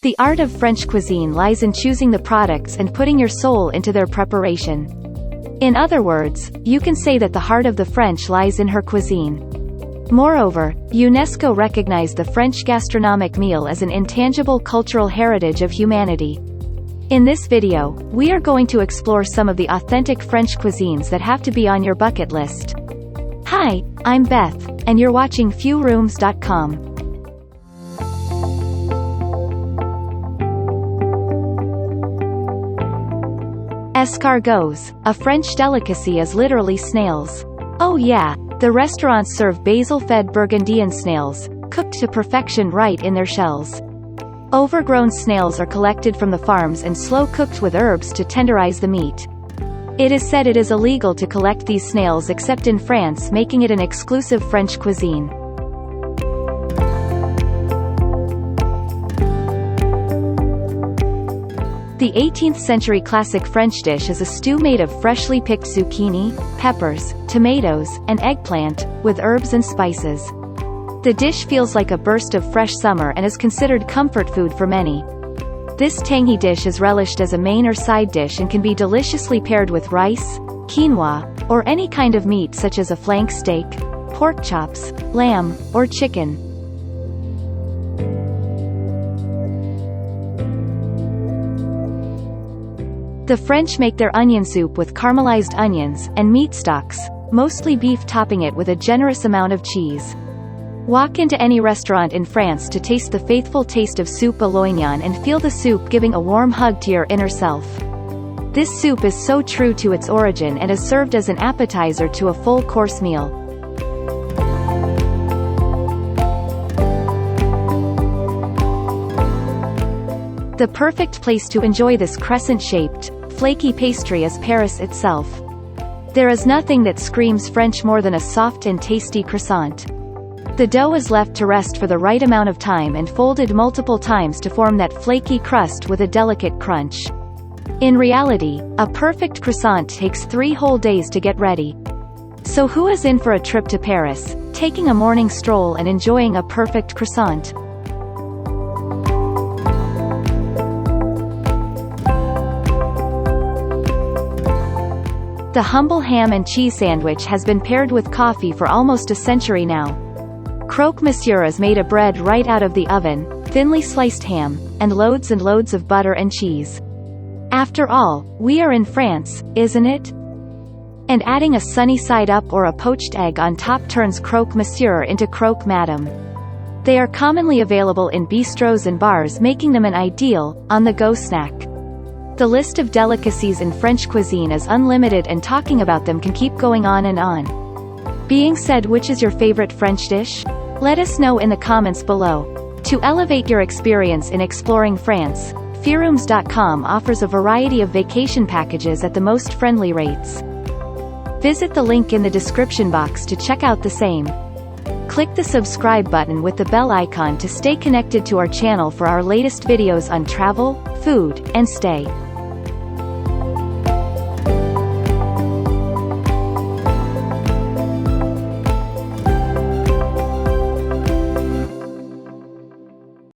The art of French cuisine lies in choosing the products and putting your soul into their preparation. In other words, you can say that the heart of the French lies in her cuisine. Moreover, UNESCO recognized the French gastronomic meal as an intangible cultural heritage of humanity. In this video, we are going to explore some of the authentic French cuisines that have to be on your bucket list. Hi, I'm Beth, and you're watching fewrooms.com. Escargots, a French delicacy, is literally snails. Oh yeah, the restaurants serve basil-fed Burgundian snails, cooked to perfection right in their shells. Overgrown snails are collected from the farms and slow-cooked with herbs to tenderize the meat. It is said it is illegal to collect these snails except in France, making it an exclusive French cuisine. The 18th century classic French dish is a stew made of freshly picked zucchini, peppers, tomatoes, and eggplant, with herbs and spices. The dish feels like a burst of fresh summer and is considered comfort food for many. This tangy dish is relished as a main or side dish and can be deliciously paired with rice, quinoa, or any kind of meat such as a flank steak, pork chops, lamb, or chicken. The French make their onion soup with caramelized onions and meat stocks, mostly beef, topping it with a generous amount of cheese. Walk into any restaurant in France to taste the faithful taste of soup bourguignon and feel the soup giving a warm hug to your inner self. This soup is so true to its origin and is served as an appetizer to a full-course meal. The perfect place to enjoy this crescent-shaped, flaky pastry is Paris itself. There is nothing that screams French more than a soft and tasty croissant. The dough is left to rest for the right amount of time and folded multiple times to form that flaky crust with a delicate crunch. In reality, a perfect croissant takes 3 whole days to get ready. So who is in for a trip to Paris, taking a morning stroll and enjoying a perfect croissant? The humble ham and cheese sandwich has been paired with coffee for almost a century now. Croque monsieur is made of bread right out of the oven, thinly sliced ham, and loads of butter and cheese. After all, we are in France, isn't it? And adding a sunny side up or a poached egg on top turns croque monsieur into croque madame. They are commonly available in bistros and bars, making them an ideal, on-the-go snack. The list of delicacies in French cuisine is unlimited, and talking about them can keep going on and on. Being said, which is your favorite French dish? Let us know in the comments below. To elevate your experience in exploring France, fewrooms.com offers a variety of vacation packages at the most friendly rates. Visit the link in the description box to check out the same. Click the subscribe button with the bell icon to stay connected to our channel for our latest videos on travel, food, and stay.